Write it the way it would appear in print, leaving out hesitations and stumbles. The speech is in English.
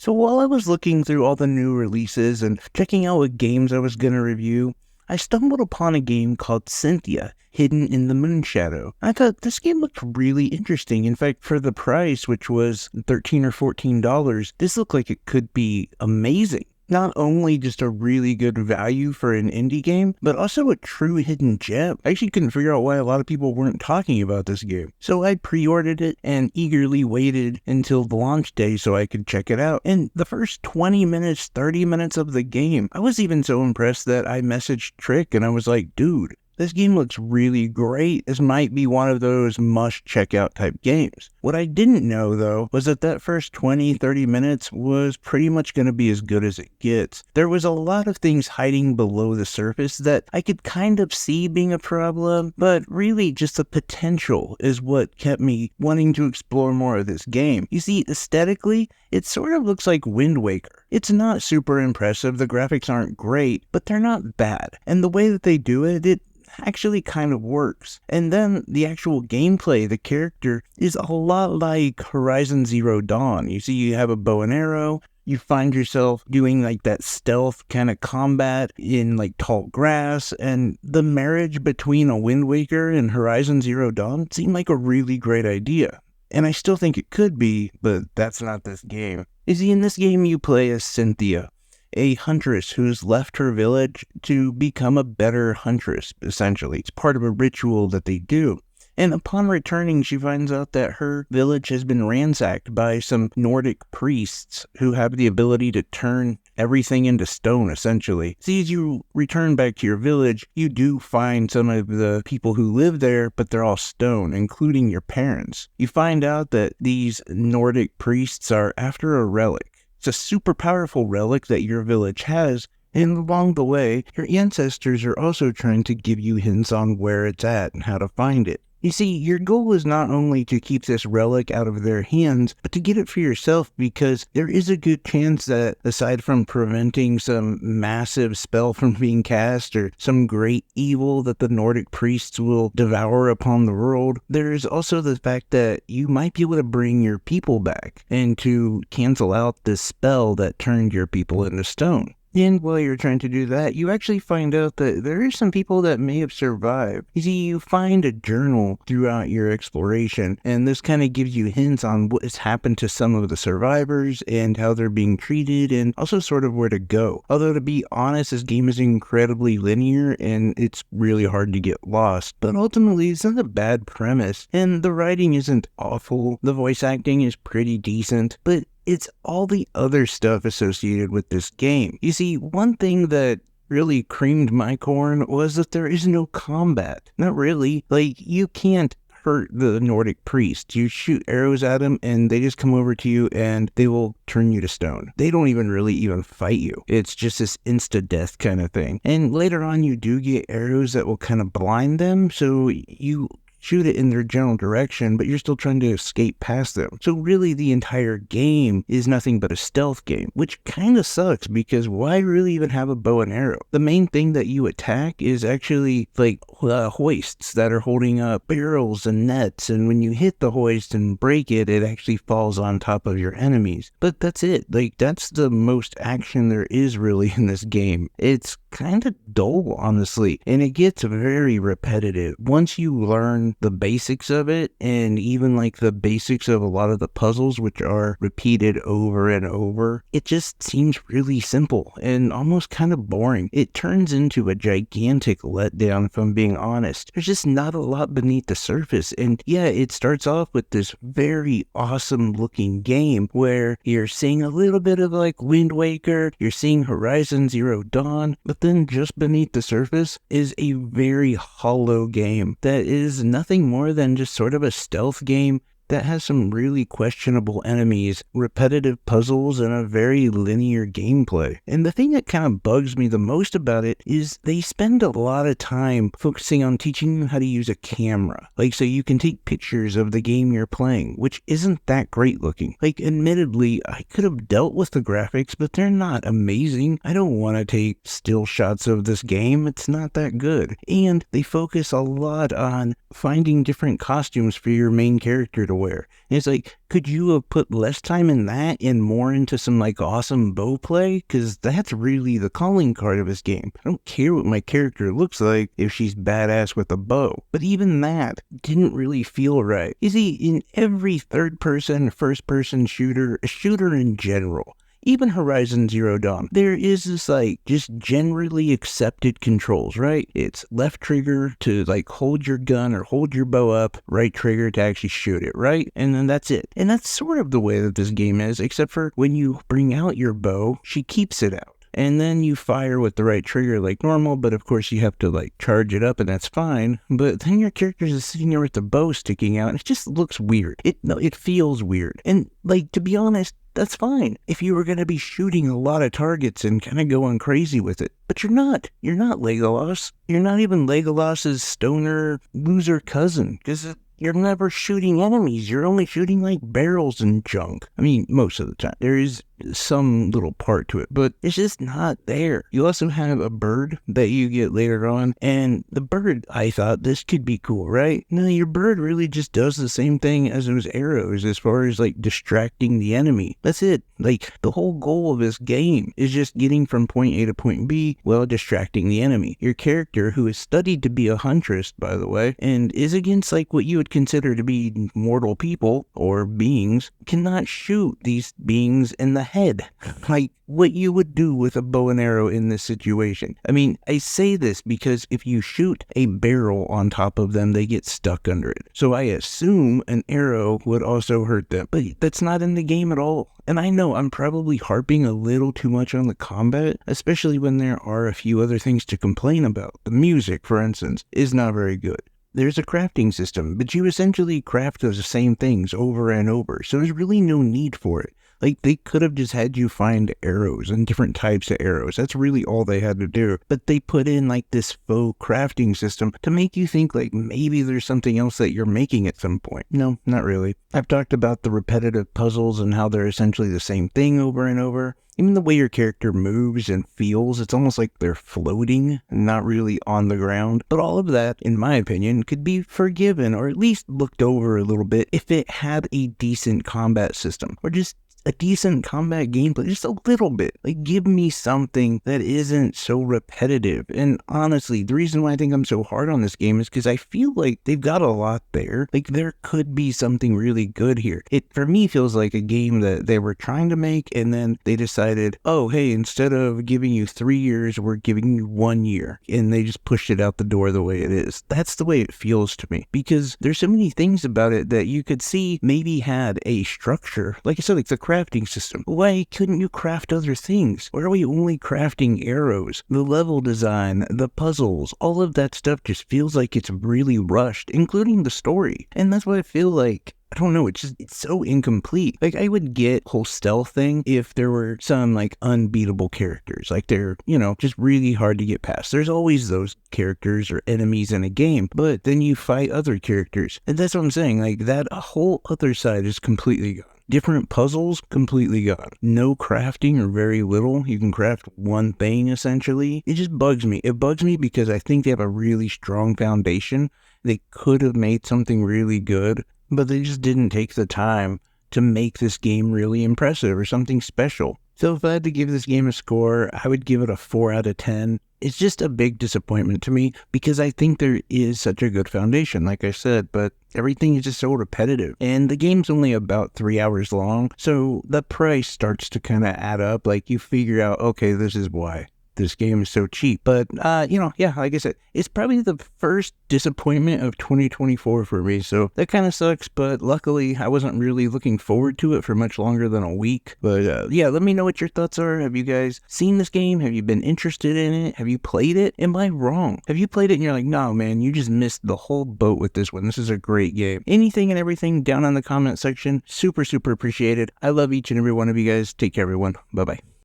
So while I was looking through all the new releases and checking out what games I was going to review, I stumbled upon a game called Cynthia, hidden in the Moonshadow. I thought this game looked really interesting. In fact, for the price, which was $13 or $14, this looked like it could be amazing. Not only just a really good value for an indie game, but also a true hidden gem. I actually couldn't figure out why a lot of people weren't talking about this game. So I pre-ordered it and eagerly waited until the launch day so I could check it out. And the first 20 minutes, 30 minutes of the game, I was even so impressed that I messaged Trick and I was like, dude, this game looks really great. This might be one of those must-check-out type games. What I didn't know, though, was that first 20, 30 minutes was pretty much going to be as good as it gets. There was a lot of things hiding below the surface that I could kind of see being a problem, but really just the potential is what kept me wanting to explore more of this game. You see, aesthetically, it sort of looks like Wind Waker. It's not super impressive, the graphics aren't great, but they're not bad. And the way that they do it actually kind of works. And then the actual gameplay, the character, is a lot like Horizon Zero Dawn. You see, you have a bow and arrow, you find yourself doing like that stealth kind of combat in like tall grass, and the marriage between a Wind Waker and Horizon Zero Dawn seemed like a really great idea. And I still think it could be, but that's not this game. You see, in this game you play as Cynthia, a huntress who's left her village to become a better huntress, essentially. It's part of a ritual that they do. And upon returning, she finds out that her village has been ransacked by some Nordic priests who have the ability to turn everything into stone, essentially. See, as you return back to your village, you do find some of the people who live there, but they're all stone, including your parents. You find out that these Nordic priests are after a relic. It's a super powerful relic that your village has, and along the way, your ancestors are also trying to give you hints on where it's at and how to find it. You see, your goal is not only to keep this relic out of their hands, but to get it for yourself, because there is a good chance that, aside from preventing some massive spell from being cast or some great evil that the Nordic priests will devour upon the world, there is also the fact that you might be able to bring your people back and to cancel out this spell that turned your people into stone. And while you're trying to do that, you actually find out that there are some people that may have survived. You see, you find a journal throughout your exploration, and this kind of gives you hints on what has happened to some of the survivors and how they're being treated, and also sort of where to go. Although, to be honest, this game is incredibly linear, and it's really hard to get lost. But ultimately, it's not a bad premise, and the writing isn't awful. The voice acting is pretty decent, but it's all the other stuff associated with this game. You see, one thing that really creamed my corn was that there is no combat. Not really. Like, you can't hurt the Nordic priests. You shoot arrows at them and they just come over to you and they will turn you to stone. They don't even fight you. It's just this insta-death kind of thing. And later on you do get arrows that will kind of blind them, so you shoot it in their general direction, but you're still trying to escape past them. So really the entire game is nothing but a stealth game, which kind of sucks, because why really even have a bow and arrow? The main thing that you attack is actually like hoists that are holding up barrels and nets, and when you hit the hoist and break it, it actually falls on top of your enemies. But that's it. Like, that's the most action there is really in this game. It's kind of dull, honestly, and it gets very repetitive. Once you learn the basics of it, and even like the basics of a lot of the puzzles, which are repeated over and over, it just seems really simple and almost kind of boring. It turns into a gigantic letdown, if I'm being honest. There's just not a lot beneath the surface, and yeah, it starts off with this very awesome looking game where you're seeing a little bit of like Wind Waker, you're seeing Horizon Zero Dawn, but then just beneath the surface is a very hollow game that is nothing more than just sort of a stealth game that has some really questionable enemies, repetitive puzzles, and a very linear gameplay. And the thing that kind of bugs me the most about it is they spend a lot of time focusing on teaching you how to use a camera. Like, so you can take pictures of the game you're playing, which isn't that great looking. Like, admittedly, I could have dealt with the graphics, but they're not amazing. I don't want to take still shots of this game. It's not that good. And they focus a lot on finding different costumes for your main character to everywhere. And it's like, could you have put less time in that and more into some like awesome bow play? Because that's really the calling card of this game. I don't care what my character looks like if she's badass with a bow. But even that didn't really feel right. You see, in every third-person, first-person shooter, a shooter in general, even Horizon Zero Dawn, there is this like just generally accepted controls, right? It's left trigger to like hold your gun or hold your bow up, right trigger to actually shoot it, right? And then that's it. And that's sort of the way that this game is, except for when you bring out your bow, she keeps it out. And then you fire with the right trigger like normal, but of course you have to like charge it up and that's fine. But then your character is sitting there with the bow sticking out and it just looks weird. It feels weird. And like, to be honest, that's fine if you were going to be shooting a lot of targets and kind of going crazy with it. But you're not. You're not Legolas. You're not even Legolas's stoner loser cousin, because you're never shooting enemies. You're only shooting like barrels and junk. I mean, most of the time. There is some little part to it, but it's just not there. You also have a bird that you get later on, and the bird, I thought this could be cool, right? No, your bird really just does the same thing as those arrows as far as like distracting the enemy. That's it. Like, the whole goal of this game is just getting from point A to point B while distracting the enemy. Your character, who is studied to be a huntress, by the way, and is against like what you would consider to be mortal people or beings, cannot shoot these beings in the head, like what you would do with a bow and arrow in this situation. I mean, I say this because if you shoot a barrel on top of them, they get stuck under it. So I assume an arrow would also hurt them, but that's not in the game at all. And I know I'm probably harping a little too much on the combat, especially when there are a few other things to complain about. The music, for instance, is not very good. There's a crafting system, but you essentially craft those same things over and over, so there's really no need for it. Like, they could have just had you find arrows and different types of arrows. That's really all they had to do. But they put in like this faux crafting system to make you think like maybe there's something else that you're making at some point. No, not really. I've talked about the repetitive puzzles and how they're essentially the same thing over and over. Even the way your character moves and feels, it's almost like they're floating, not really on the ground. But all of that, in my opinion, could be forgiven or at least looked over a little bit if it had a decent combat system, or just a decent combat gameplay, just a little bit. Like, give me something that isn't so repetitive. And honestly, the reason why I think I'm so hard on this game is because I feel like they've got a lot there. Like, there could be something really good here. It, for me, feels like a game that they were trying to make, and then they decided, oh, hey, instead of giving you 3 years, we're giving you 1 year. And they just pushed it out the door the way it is. That's the way it feels to me. Because there's so many things about it that you could see maybe had a structure. Like I said, like the crafting system. Why couldn't you craft other things? Why are we only crafting arrows? The level design, the puzzles, all of that stuff just feels like it's really rushed, including the story. And that's why I feel like, I don't know, it's so incomplete. Like, I would get whole stealth thing if there were some like unbeatable characters. Like, they're, just really hard to get past. There's always those characters or enemies in a game, but then you fight other characters. And that's what I'm saying. Like, that whole other side is completely gone. Different puzzles, completely gone. No crafting or very little. You can craft one thing, essentially. It just bugs me. It bugs me because I think they have a really strong foundation. They could have made something really good, but they just didn't take the time to make this game really impressive or something special. So if I had to give this game a score, I would give it a 4 out of 10. It's just a big disappointment to me because I think there is such a good foundation, like I said, but everything is just so repetitive. And the game's only about 3 hours long, so the price starts to kind of add up. Like, you figure out, okay, this is why this game is so cheap. But, yeah, like I said, it's probably the first disappointment of 2024 for me, so that kind of sucks, but luckily I wasn't really looking forward to it for much longer than a week. But, yeah, let me know what your thoughts are. Have you guys seen this game? Have you been interested in it? Have you played it? Am I wrong? Have you played it and you're like, no, man, you just missed the whole boat with this one. This is a great game. Anything and everything down in the comment section. Super, super appreciated. I love each and every one of you guys. Take care, everyone. Bye-bye.